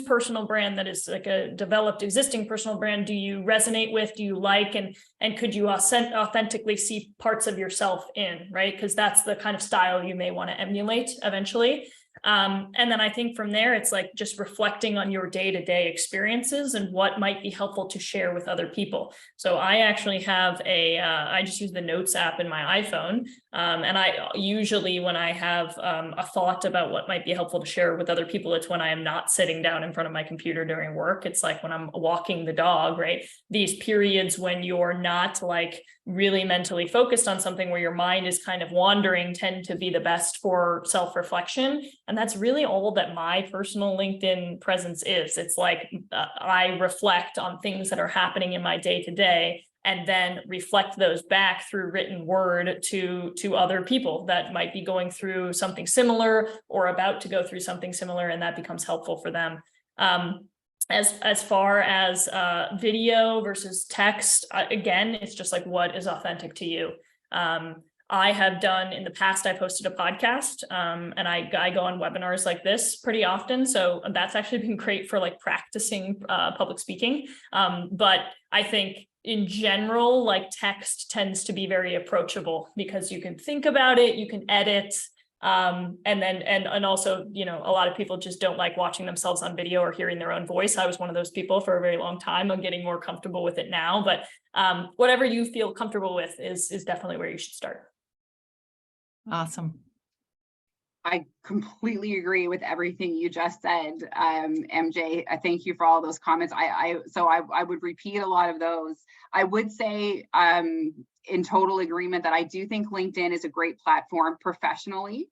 S6: personal brand that is like a developed existing personal brand do you resonate with, do you like, and could you authentically see parts of yourself in, right? Because that's the kind of style you may want to emulate eventually. And then I think from there, it's just reflecting on your day-to-day experiences and what might be helpful to share with other people. So I actually have I just use the Notes app in my iPhone. And I usually, when I have a thought about what might be helpful to share with other people, it's when I am not sitting down in front of my computer during work. It's when I'm walking the dog, right? These periods when you're not really mentally focused on something, where your mind is kind of wandering, tend to be the best for self-reflection. And that's really all that my personal LinkedIn presence is. It's I reflect on things that are happening in my day-to-day and then reflect those back through written word to other people that might be going through something similar or about to go through something similar, and that becomes helpful for them. As far as video versus text, again, it's just what is authentic to you. I have done in the past, I posted a podcast and I go on webinars like this pretty often. So that's actually been great for practicing public speaking. But I think in general, text tends to be very approachable because you can think about it, you can edit, And also, you know, a lot of people just don't like watching themselves on video or hearing their own voice. I was one of those people for a very long time. I'm getting more comfortable with it now, but whatever you feel comfortable with is definitely where you should start.
S1: Awesome.
S5: I completely agree with everything you just said, MJ. I thank you for all those comments. I would repeat a lot of those. I would say in total agreement that I do think LinkedIn is a great platform professionally.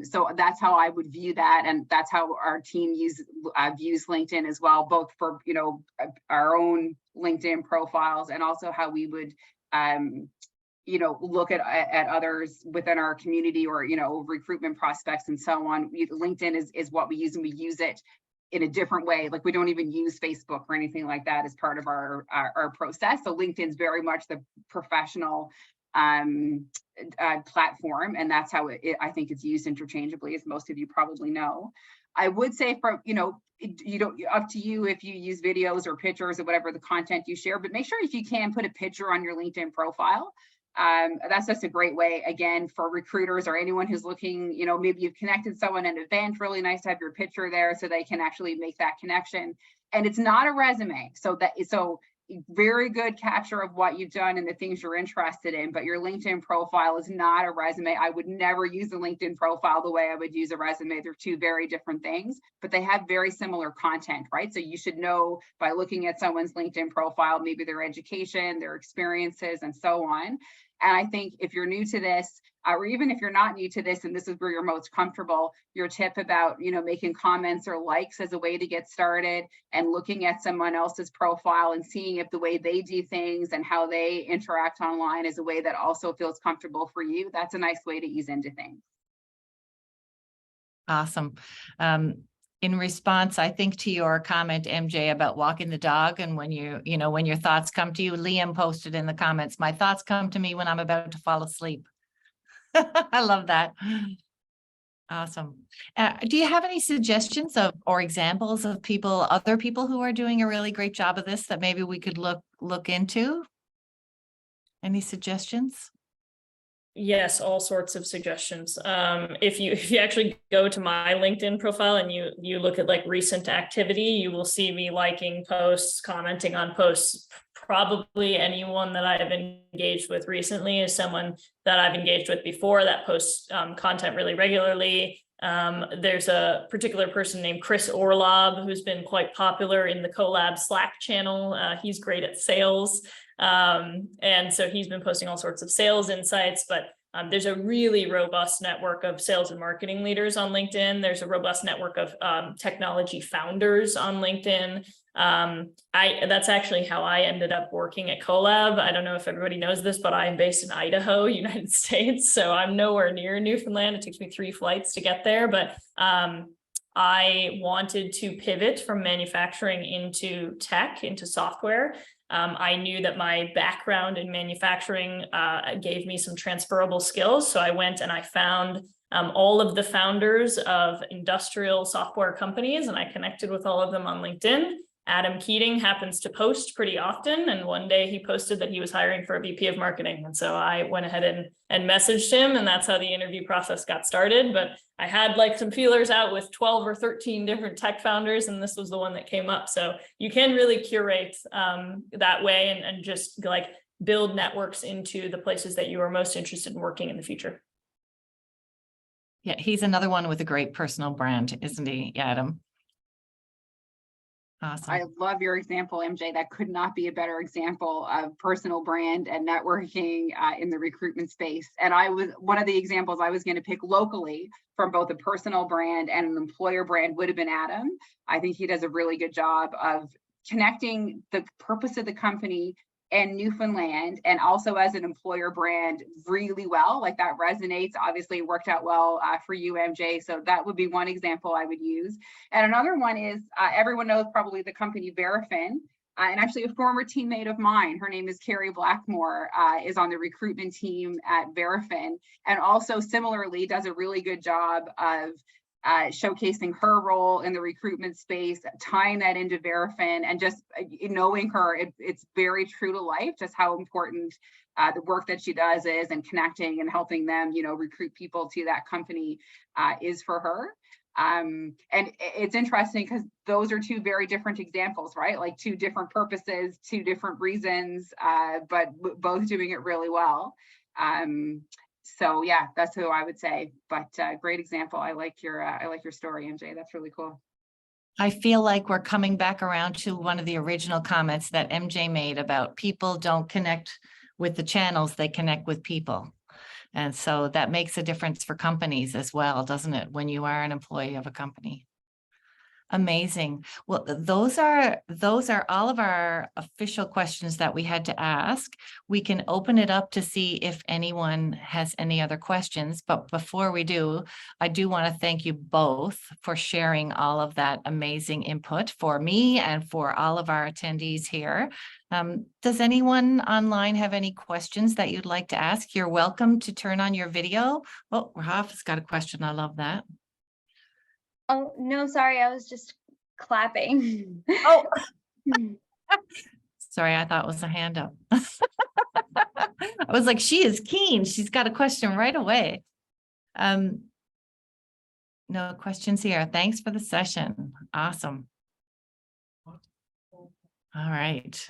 S5: So that's how I would view that, and that's how our team views LinkedIn as well, both for, you know, our own LinkedIn profiles and also how we would you know, look at others within our community, or, you know, recruitment prospects and so on. LinkedIn is what we use, and we use it in a different way. Like, we don't even use Facebook or anything like that as part of our process. So LinkedIn is very much the professional platform, and that's how I think it's used interchangeably, as most of you probably know. I would say, for, you know, you don't, up to you if you use videos or pictures or whatever the content you share, but make sure, if you can, put a picture on your LinkedIn profile. That's just a great way, again, for recruiters or anyone who's looking, you know, maybe you've connected someone at an event, really nice to have your picture there so they can actually make that connection. And it's not a resume, so very good capture of what you've done and the things you're interested in, but your LinkedIn profile is not a resume. I would never use a LinkedIn profile the way I would use a resume. They're two very different things, but they have very similar content, right? So you should know by looking at someone's LinkedIn profile, maybe their education, their experiences, and so on. And I think if you're new to this, or even if you're not new to this, and this is where you're most comfortable, your tip about, you know, making comments or likes as a way to get started, and looking at someone else's profile and seeing if the way they do things and how they interact online is a way that also feels comfortable for you. That's a nice way to ease into things.
S1: Awesome. In response, I think, to your comment, MJ, about walking the dog, and when when your thoughts come to you, Liam posted in the comments, my thoughts come to me when I'm about to fall asleep. I love that. Awesome. Do you have any suggestions or examples of other people who are doing a really great job of this that maybe we could look into? Any suggestions?
S6: Yes, all sorts of suggestions. If you actually go to my LinkedIn profile and you look at like recent activity, you will see me liking posts, commenting on posts. Probably anyone that I've engaged with recently is someone that I've engaged with before that posts content really regularly. There's a particular person named Chris Orlob who's been quite popular in the Collab Slack channel. He's great at sales. And so he's been posting all sorts of sales insights, but there's a really robust network of sales and marketing leaders on LinkedIn. There's a robust network of technology founders on LinkedIn. That's actually how I ended up working at Collab. I don't know if everybody knows this, but I'm based in Idaho, United States. So I'm nowhere near Newfoundland. It takes me 3 flights to get there, but I wanted to pivot from manufacturing into tech, into software. I knew that my background in manufacturing gave me some transferable skills. So I went and I found all of the founders of industrial software companies, and I connected with all of them on LinkedIn. Adam Keating happens to post pretty often, and one day he posted that he was hiring for a VP of marketing. And so I went ahead and messaged him, and that's how the interview process got started. But I had like some feelers out with 12 or 13 different tech founders, and this was the one that came up. So you can really curate that way and just like build networks into the places that you are most interested in working in the future.
S1: Yeah, he's another one with a great personal brand, isn't he, Adam? Awesome.
S5: I love your example, MJ. That could not be a better example of personal brand and networking in the recruitment space. And one of the examples I was going to pick locally from both a personal brand and an employer brand would have been Adam. I think he does a really good job of connecting the purpose of the company and Newfoundland, and also as an employer brand really well. Like, that resonates. Obviously it worked out well for you, MJ. So that would be one example I would use. And another one is, everyone knows probably the company Verifin, and actually a former teammate of mine, her name is Carrie Blackmore, is on the recruitment team at Verifin, and also similarly does a really good job of showcasing her role in the recruitment space, tying that into Verifin, and just knowing her, it's very true to life, just how important the work that she does is, and connecting and helping them, recruit people to that company is for her. And it's interesting because those are two very different examples, right? Like two different purposes, two different reasons, but both doing it really well. So yeah, that's who I would say, but great example. I like your story, MJ. That's really cool.
S1: I feel like we're coming back around to one of the original comments that MJ made about people don't connect with the channels, they connect with people. And so that makes a difference for companies as well, doesn't it? When you are an employee of a company. Amazing. Well, those are all of our official questions that we had to ask. We can open it up to see if anyone has any other questions. But before we do, I do want to thank you both for sharing all of that amazing input for me and for all of our attendees here. Does anyone online have any questions that you'd like to ask? You're welcome to turn on your video. Oh, Rahaf has got a question. I love that.
S3: Oh, no, sorry, I was just clapping.
S1: Oh, sorry, I thought it was a hand up. I was like, she is keen. She's got a question right away. No questions here. Thanks for the session. Awesome. All right.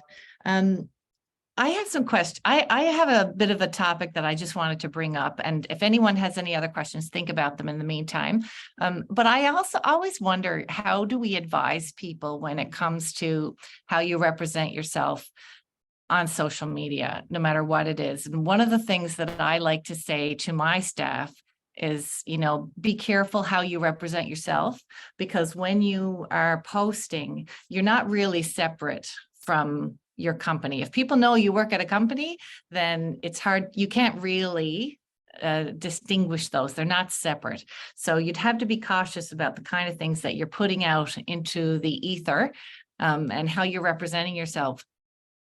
S1: I have some questions. I have a bit of a topic that I just wanted to bring up. And if anyone has any other questions, think about them in the meantime. But I also always wonder, how do we advise people when it comes to how you represent yourself on social media, no matter what it is? And one of the things that I like to say to my staff is, be careful how you represent yourself, because when you are posting, you're not really separate from your company. If people know you work at a company, then it's hard. You can't really distinguish those. They're not separate. So you'd have to be cautious about the kind of things that you're putting out into the ether and how you're representing yourself.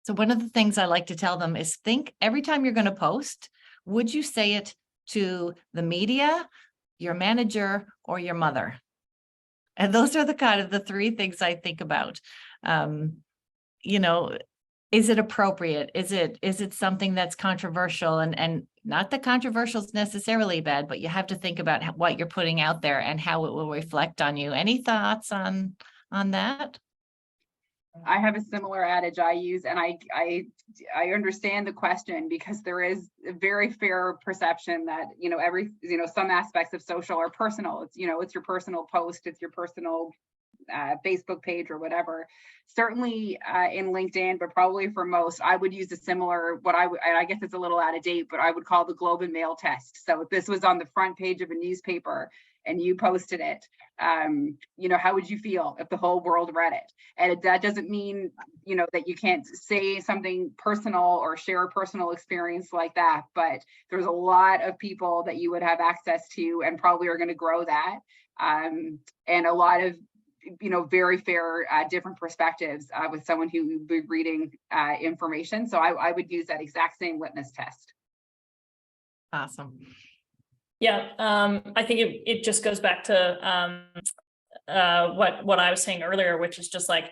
S1: So one of the things I like to tell them is, think every time you're going to post, would you say it to the media, your manager, or your mother? And those are the kind of the three things I think about. Is it appropriate? Is it something that's controversial? And not that controversial is necessarily bad, but you have to think about what you're putting out there and how it will reflect on you. Any thoughts on that?
S5: I have a similar adage I use, and I understand the question, because there is a very fair perception that some aspects of social are personal. It's it's your personal post, it's your personal Facebook page or whatever. Certainly in LinkedIn, but probably for most, I would use a similar, I guess it's a little out of date, but I would call the Globe and Mail test. So if this was on the front page of a newspaper and you posted it, how would you feel if the whole world read it? And that doesn't mean, that you can't say something personal or share a personal experience like that, but there's a lot of people that you would have access to and probably are going to grow that. And a lot of very fair, different perspectives with someone who would be reading information. So I would use that exact same litmus test.
S1: Awesome.
S6: Yeah, I think it just goes back to what I was saying earlier, which is just like,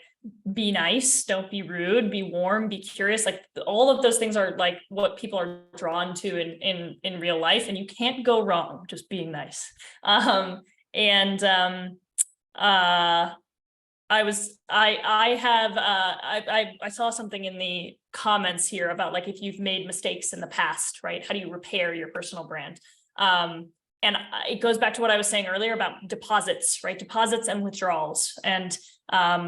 S6: be nice, don't be rude, be warm, be curious. Like all of those things are like what people are drawn to in real life, and you can't go wrong just being nice. I saw something in the comments here about like, if you've made mistakes in the past, right? How do you repair your personal brand? And it goes back to what I was saying earlier about deposits, right? Deposits and withdrawals. And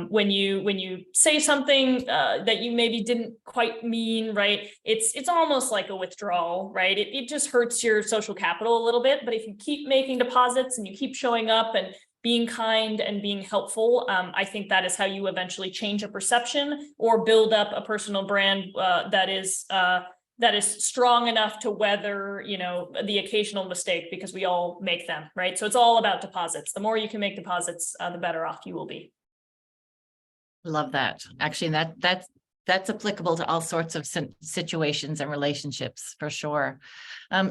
S6: when you say something that you maybe didn't quite mean, right? It's almost like a withdrawal, right? It just hurts your social capital a little bit. But if you keep making deposits and you keep showing up and being kind and being helpful, I think that is how you eventually change a perception or build up a personal brand that is strong enough to weather, the occasional mistake, because we all make them, right? So it's all about deposits. The more you can make deposits, the better off you will be.
S1: Love that. Actually, that's applicable to all sorts of situations and relationships, for sure.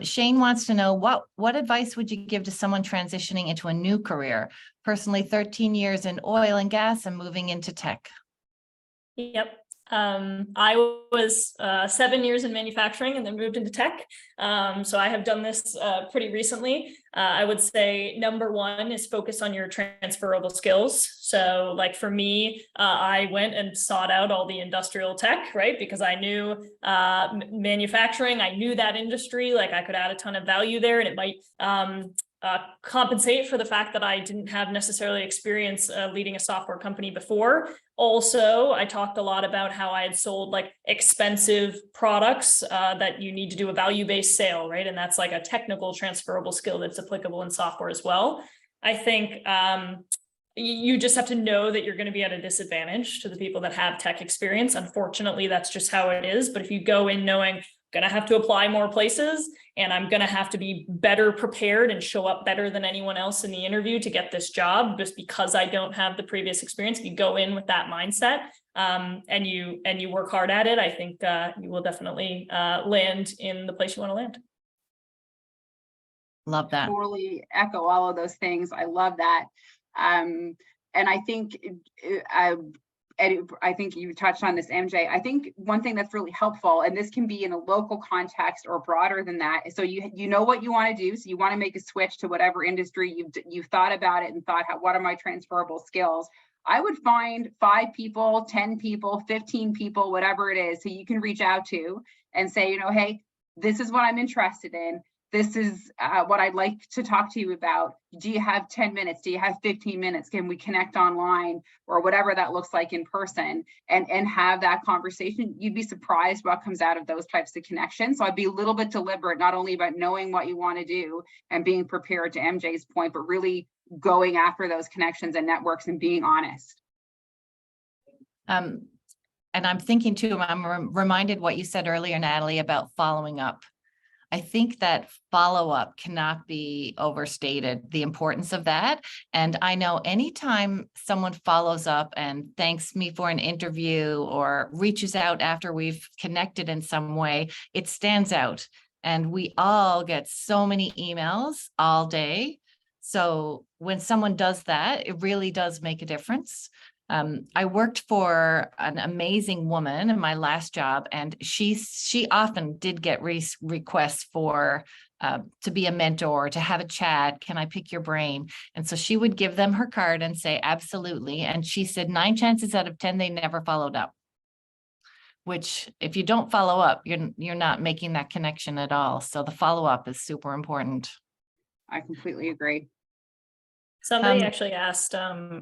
S1: Shane wants to know, what advice would you give to someone transitioning into a new career? Personally, 13 years in oil and gas and moving into tech.
S6: Yep. I was 7 years in manufacturing and then moved into tech. So I have done this pretty recently. I would say number one is focus on your transferable skills. So like for me, I went and sought out all the industrial tech, right? Because I knew manufacturing, I knew that industry, like I could add a ton of value there, and it might compensate for the fact that I didn't have necessarily experience leading a software company before. Also, I talked a lot about how I had sold like expensive products that you need to do a value-based sale, right? And that's like a technical transferable skill that's applicable in software as well. I think you just have to know that you're going to be at a disadvantage to the people that have tech experience. Unfortunately, that's just how it is. But if you go in knowing going to have to apply more places and I'm going to have to be better prepared and show up better than anyone else in the interview to get this job just because I don't have the previous experience. If you go in with that mindset and you work hard at it, I think you will definitely land in the place you want to land.
S1: Love that.
S5: Totally echo all of those things. I love that. And I think I think you touched on this, MJ. I think one thing that's really helpful, and this can be in a local context or broader than that, so you know what you want to do, so you want to make a switch to whatever industry you've thought about it and thought, what are my transferable skills? I would find 5 people, 10 people, 15 people, whatever it is, so you can reach out to and say, hey, this is what I'm interested in. This is what I'd like to talk to you about. Do you have 10 minutes? Do you have 15 minutes? Can we connect online or whatever that looks like in person and have that conversation? You'd be surprised what comes out of those types of connections. So I'd be a little bit deliberate, not only about knowing what you want to do and being prepared, to MJ's point, but really going after those connections and networks and being honest.
S1: And I'm thinking too, I'm reminded what you said earlier, Natalie, about following up. I think that follow-up cannot be overstated, the importance of that. And I know anytime someone follows up and thanks me for an interview or reaches out after we've connected in some way, it stands out. And we all get so many emails all day. So when someone does that, it really does make a difference. I worked for an amazing woman in my last job, and she often did get requests for to be a mentor, to have a chat. Can I pick your brain? And so she would give them her card and say, absolutely. And she said 9 chances out of 10, they never followed up. Which, if you don't follow up, you're not making that connection at all. So the follow up is super important.
S5: I completely agree.
S6: Somebody actually asked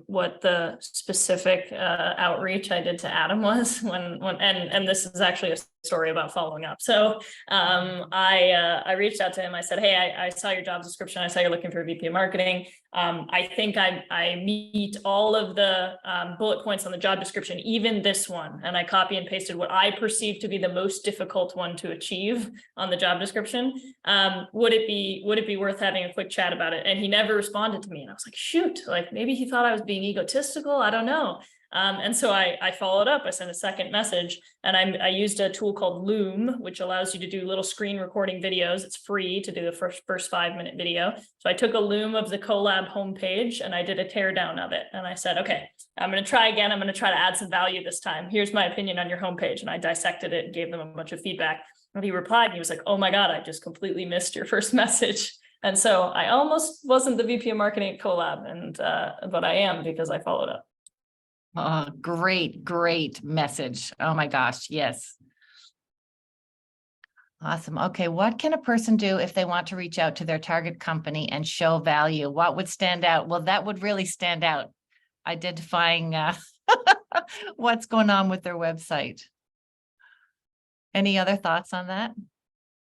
S6: what the specific outreach I did to Adam was and this is actually a story about following up. So I reached out to him. I said, hey, I saw your job description. I saw you're looking for a VP of marketing. I think I meet all of the bullet points on the job description, even this one. And I copy and pasted what I perceive to be the most difficult one to achieve on the job description. Would it be worth having a quick chat about it? And he never responded to me. And I was like, shoot, like maybe he thought I was being egotistical. I don't know. And so I followed up. I sent a second message, and I used a tool called Loom, which allows you to do little screen recording videos. It's free to do the first 5-minute video. So I took a Loom of the Collab homepage and I did a teardown of it. And I said, okay, I'm going to try again. I'm going to try to add some value this time. Here's my opinion on your homepage. And I dissected it and gave them a bunch of feedback. And he replied, and he was like, oh my God, I just completely missed your first message. And so I almost wasn't the VP of marketing at Collab, and but I am because I followed up.
S1: Oh, great message. Oh my gosh. Yes. Awesome. Okay. What can a person do if they want to reach out to their target company and show value? What would stand out? Well, that would really stand out. Identifying what's going on with their website. Any other thoughts on that?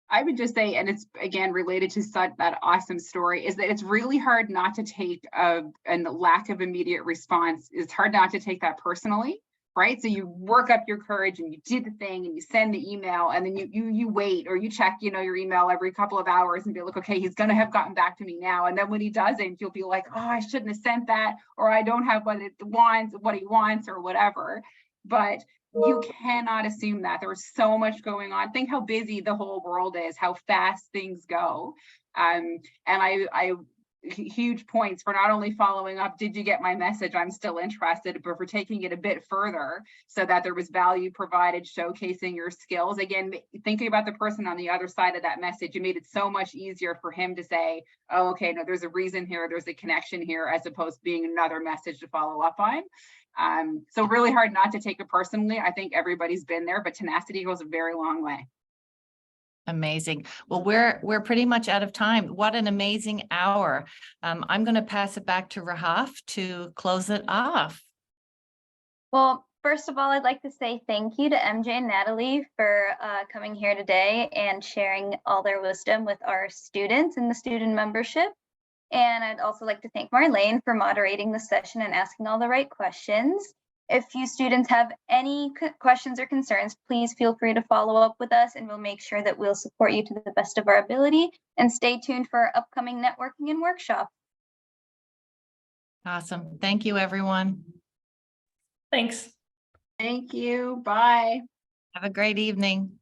S5: I would just say, and it's again related to that awesome story, is that it's really hard not to take a lack of immediate response. It's hard not to take that personally, right? So you work up your courage and you do the thing and you send the email, and then you wait, or you check, your email every couple of hours and be like, okay, he's going to have gotten back to me now. And then when he doesn't, you'll be like, oh, I shouldn't have sent that, or I don't have what he wants, or whatever. But you cannot assume that. There was so much going on. Think how busy the whole world is, how fast things go. And I huge points for not only following up, did you get my message? I'm still interested, but for taking it a bit further so that there was value provided, showcasing your skills. Again, thinking about the person on the other side of that message, it made it so much easier for him to say, oh, okay, no, there's a reason here, there's a connection here, as opposed to being another message to follow up on. So really hard not to take it personally. I think everybody's been there, but tenacity goes a very long way.
S1: Amazing. Well, we're pretty much out of time. What an amazing hour. I'm going to pass it back to Rahaf to close it off.
S3: Well, first of all, I'd like to say thank you to MJ and Natalie for coming here today and sharing all their wisdom with our students and the student membership. And I'd also like to thank Marlene for moderating the session and asking all the right questions. If you students have any questions or concerns, please feel free to follow up with us and we'll make sure that we'll support you to the best of our ability. And stay tuned for our upcoming networking and workshop.
S1: Awesome. Thank you, everyone.
S6: Thanks.
S5: Thank you. Bye.
S1: Have a great evening.